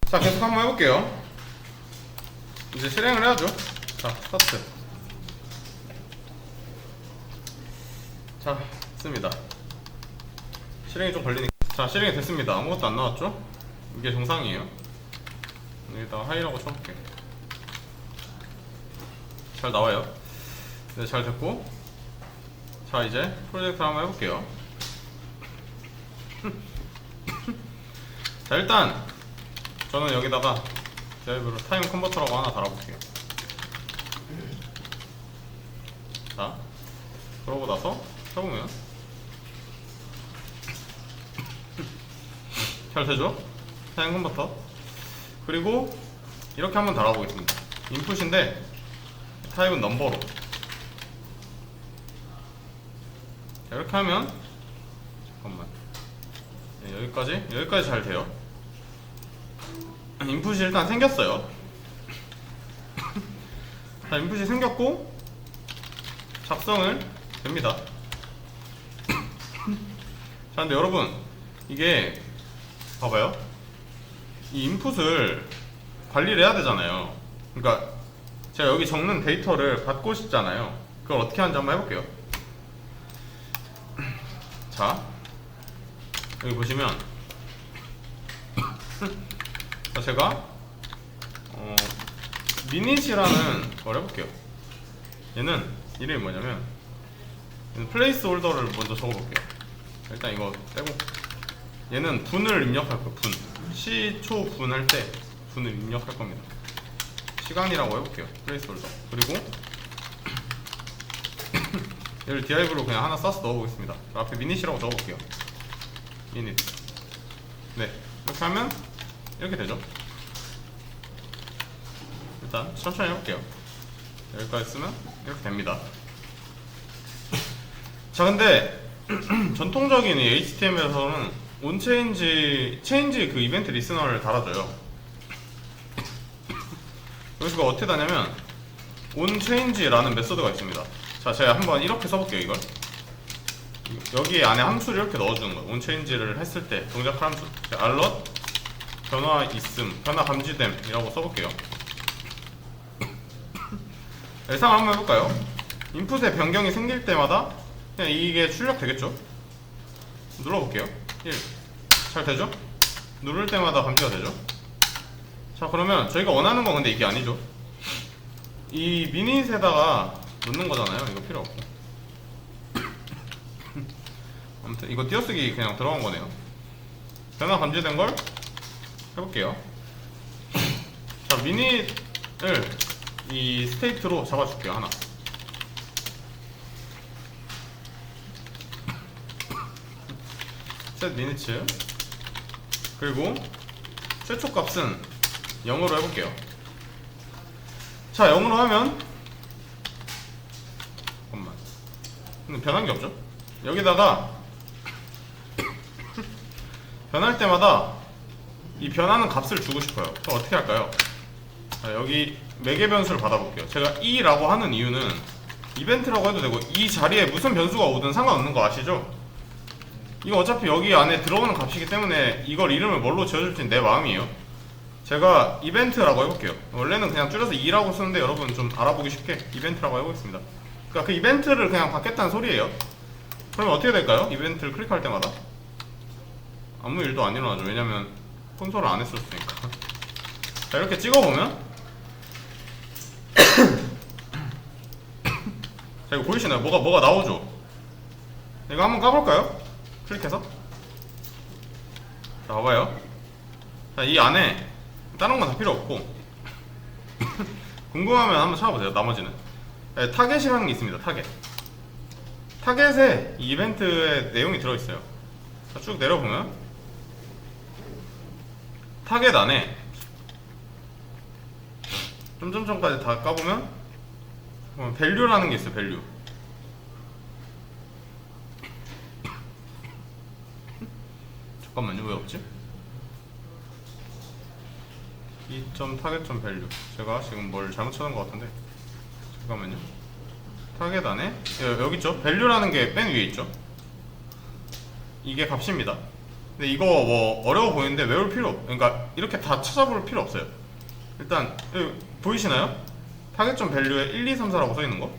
자, 계속 한번 해볼게요. 이제 실행을 해야죠. 자, 스타트. 자, 됐습니다. 실행이 좀 걸리니까. 자, 실행이 됐습니다. 아무것도 안 나왔죠? 이게 정상이에요. 여기다가 하이라고 쳐볼게요. 잘 나와요. 네, 잘 됐고. 자, 이제 프로젝트 한번 해볼게요. 자, 일단 저는 여기다가 드라이브로 타임 컨버터라고 하나 달아볼게요. 자, 그러고 나서 해보면 잘 되죠? 타임 컨버터. 그리고 이렇게 한번 달아보겠습니다. 인풋인데 타입은 넘버로. 자, 이렇게 하면 잠깐만. 네, 여기까지 잘 돼요. 인풋이 일단 생겼어요. 자, 인풋이 생겼고 작성을 됩니다. 자, 근데 여러분 이게 봐봐요. 이 인풋을 관리를 해야 되잖아요. 그러니까 제가 여기 적는 데이터를 받고 싶잖아요. 그걸 어떻게 하는지 한번 해볼게요. 자, 여기 보시면 자, 제가 미닛이라는 걸 해볼게요. 얘는 이름이 뭐냐면 플레이스 홀더를 먼저 적어볼게요. 일단 이거 빼고 얘는 분을 입력할 거예요. 분. 시초 분 할 때 분을 입력할 겁니다. 시간이라고 해볼게요. 플레이스 홀더. 그리고 얘를 div로 그냥 하나 써서 넣어보겠습니다. 앞에 미닛이라고 적어볼게요. 미닛. 네, 이렇게 하면 이렇게 되죠. 일단 천천히 해볼게요. 여기까지 쓰면 이렇게 됩니다. 자, 근데 전통적인 이 HTML에서는 체인지 그 이벤트 리스너를 달아줘요. 여기서 어떻게 다냐면 onChange라는 메소드가 있습니다. 자, 제가 한번 이렇게 써볼게요. 이걸 여기 안에 함수를 이렇게 넣어주는 거예요. onChange를 했을 때 동작할 함수 alert 변화 있음, 변화 감지됨 이라고 써볼게요. 예상 한번 해볼까요? 인풋에 변경이 생길 때마다 그냥 이게 출력되겠죠? 눌러볼게요. 1. 잘 되죠? 누를 때마다 감지가 되죠? 자, 그러면 저희가 원하는 건 근데 이게 아니죠. 이 미닛에다가 넣는 거잖아요. 이거 필요 없고. 아무튼 이거 띄어쓰기 그냥 들어간 거네요. 변화 감지된 걸 해볼게요. 자, 미닛을 이 스테이트로 잡아줄게요. 하나. set minutes. 그리고 최초 값은 0으로 해볼게요. 자, 0으로 하면 잠깐만. 근데 변한 게 없죠? 여기다가 변할 때마다 이 변하는 값을 주고 싶어요. 그럼 어떻게 할까요? 자, 여기 매개 변수를 받아볼게요. 제가 이라고 하는 이유는 이벤트라고 해도 되고 이 자리에 무슨 변수가 오든 상관없는 거 아시죠? 이거 어차피 여기 안에 들어오는 값이기 때문에 이걸 이름을 뭘로 지어줄지는 내 마음이에요. 제가 이벤트라고 해볼게요. 원래는 그냥 줄여서 2라고 쓰는데 여러분 좀 알아보기 쉽게 이벤트라고 해보겠습니다. 그러니까 그 이벤트를 그냥 받겠다는 소리예요. 그러면 어떻게 될까요? 이벤트를 클릭할 때마다 아무 일도 안 일어나죠. 왜냐면 콘솔을 안 했었으니까. 자, 이렇게 찍어보면 자, 이거 보이시나요? 뭐가 나오죠? 이거 한번 까볼까요? 클릭해서. 자, 봐봐요. 자, 이 안에 다른 건 다 필요 없고 궁금하면 한번 찾아보세요. 나머지는. 네, 타겟이라는 게 있습니다. 타겟에 이 이벤트의 내용이 들어있어요. 자, 쭉 내려보면 타겟 안에 점점점까지 다 까보면 value라는 게 있어요. value. 잠깐만요. 왜 없지? target.value. 제가 지금 뭘 잘못 찾은 것 같은데 잠깐만요. 타겟 안에 여기 있죠? value라는 게 맨 위에 있죠? 이게 값입니다. 근데 이거 뭐 어려워 보이는데 외울 필요 그러니까 이렇게 다 찾아볼 필요 없어요. 일단 여기 보이시나요? 타겟점 밸류에 1, 2, 3, 4라고 써있는 거,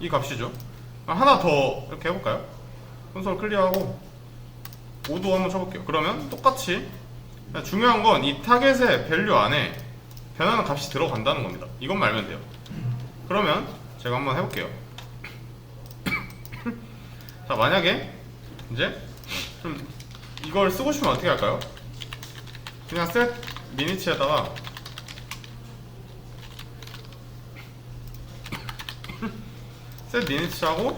이 값이죠. 하나 더 이렇게 해볼까요? 콘솔 클리어하고 5도 한번 쳐볼게요. 그러면 똑같이 중요한 건 이 타겟의 밸류 안에 변하는 값이 들어간다는 겁니다. 이것만 알면 돼요. 그러면 제가 한번 해볼게요. 자, 만약에 이제 좀 이걸 쓰고 싶으면 어떻게 할까요? 그냥 set 미니치에다가 set 미니치하고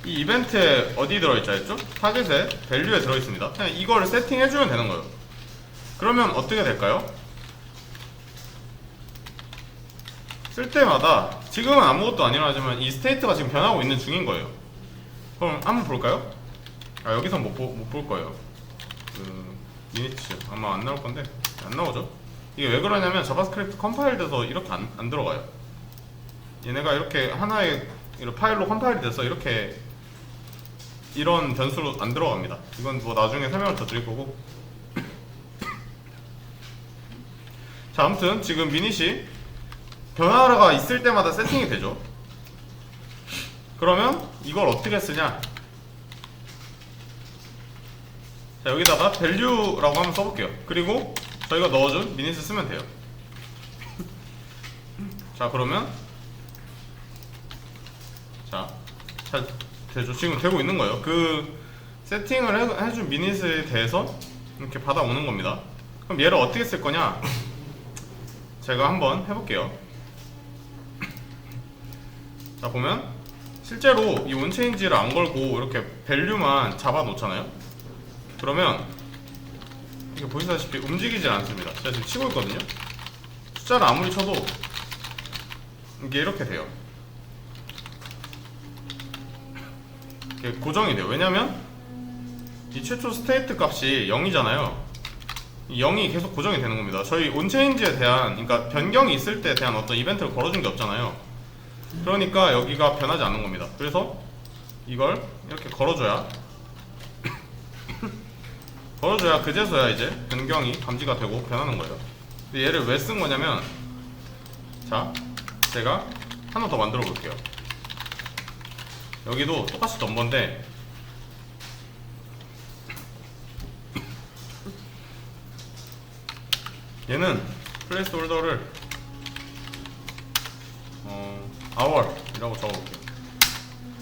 이 이벤트에 어디 들어있자 했죠? 타겟에 밸류에 들어있습니다. 그냥 이걸 세팅해주면 되는 거예요. 그러면 어떻게 될까요? 쓸 때마다 지금은 아무것도 안 일어나지만 이 스테이트가 지금 변하고 있는 중인 거예요. 그럼 한번 볼까요? 아, 여기선 못 볼 거예요. 미니츠 아마 안 나올 건데 안 나오죠? 이게 왜 그러냐면 자바스크립트 컴파일 돼서 이렇게 안 들어가요. 얘네가 이렇게 하나의 이런 파일로 컴파일이 돼서 이렇게 이런 변수로 안 들어갑니다. 이건 뭐 나중에 설명을 더 드릴 거고. 자, 아무튼 지금 미닛이 변화가 있을 때마다 세팅이 되죠. 그러면 이걸 어떻게 쓰냐? 자, 여기다가 value라고 한번 써볼게요. 그리고 저희가 넣어준 미닛을 쓰면 돼요. 자, 그러면 잘 되죠. 지금 되고 있는 거예요. 그 세팅을 해준 미닛에 대해서 이렇게 받아오는 겁니다. 그럼 얘를 어떻게 쓸 거냐? 제가 한번 해볼게요. 자, 보면 실제로 이 온체인지를 안 걸고 이렇게 밸류만 잡아 놓잖아요. 그러면 이게 보시다시피 움직이질 않습니다. 제가 지금 치고 있거든요. 숫자를 아무리 쳐도 이게 이렇게 돼요. 이게 고정이 돼요. 왜냐면 이 최초 스테이트 값이 0이잖아요. 이 0이 계속 고정이 되는 겁니다. 저희 온체인지에 대한, 그러니까 변경이 있을 때 대한 어떤 이벤트를 걸어준 게 없잖아요. 그러니까 여기가 변하지 않는 겁니다. 그래서 이걸 이렇게 걸어줘야 그제서야 이제 변경이 감지가 되고 변하는 거예요. 근데 얘를 왜 쓴 거냐면, 자, 제가 하나 더 만들어 볼게요. 여기도 똑같이 넘버인데 얘는 플레이스 홀더를 hour이라고 적어볼게요.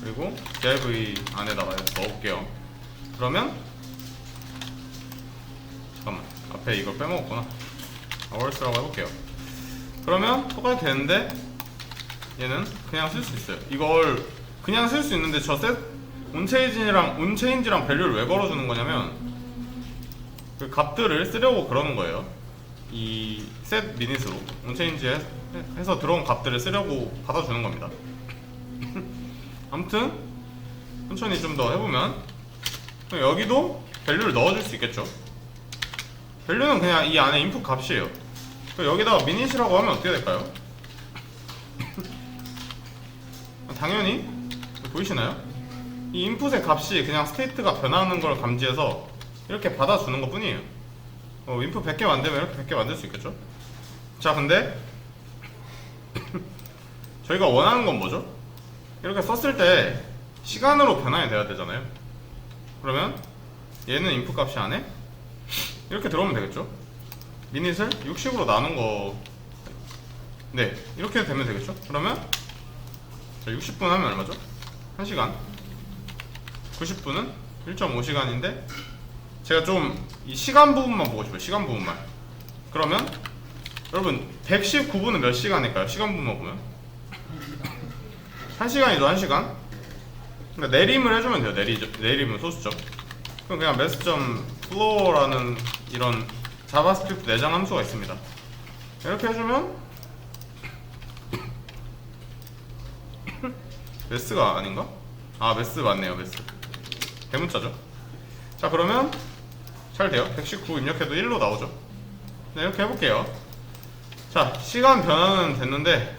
그리고 div 안에다가 넣어볼게요. 그러면 잠깐만, 앞에 이걸 빼먹었구나. hours라고 해볼게요. 그러면 똑같이 되는데 얘는 그냥 쓸 수 있어요. 이걸 그냥 쓸 수 있는데 저 온체인지랑 밸류를 왜 걸어주는 거냐면 그 값들을 쓰려고 그러는 거예요. 이 set 미닛으로 온체인지에 해서 들어온 값들을 쓰려고 받아주는 겁니다. 아무튼 천천히 좀 더 해보면 여기도 밸류를 넣어줄 수 있겠죠. 밸류는 그냥 이 안에 인풋 값이에요. 여기다가 미닛이라고 하면 어떻게 될까요? 당연히 보이시나요? 이 인풋의 값이 그냥 스테이트가 변하는 걸 감지해서 이렇게 받아주는 것 뿐이에요. 인풋 100개 만들면 이렇게 100개 만들 수 있겠죠? 자, 근데 저희가 원하는 건 뭐죠? 이렇게 썼을 때 시간으로 변환이 돼야 되잖아요. 그러면 얘는 인풋 값이 안에 이렇게 들어오면 되겠죠? 미닛을 60으로 나눈 거, 네, 이렇게 되면 되겠죠? 그러면 60분 하면 얼마죠? 1시간. 90분은 1.5시간인데 제가 좀 이 시간 부분만 보고 싶어요. 시간 부분만. 그러면 여러분 119분은 몇 시간일까요? 시간 부분만 보면 1시간이죠. 1시간. 그러니까 내림을 해주면 돼요. 내림은 소수점. 그럼 그냥 mass.flow라는 이런 자바스크립트 내장 함수가 있습니다. 이렇게 해주면 매스가 아닌가? 아, 매스 맞네요. 매스 대문자죠. 자, 그러면 잘 돼요. 119 입력해도 1로 나오죠. 네, 이렇게 해볼게요. 자, 시간 변환은 됐는데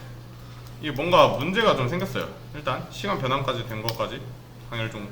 이게 뭔가 문제가 좀 생겼어요. 일단 시간 변환까지 된 것까지 강의를 좀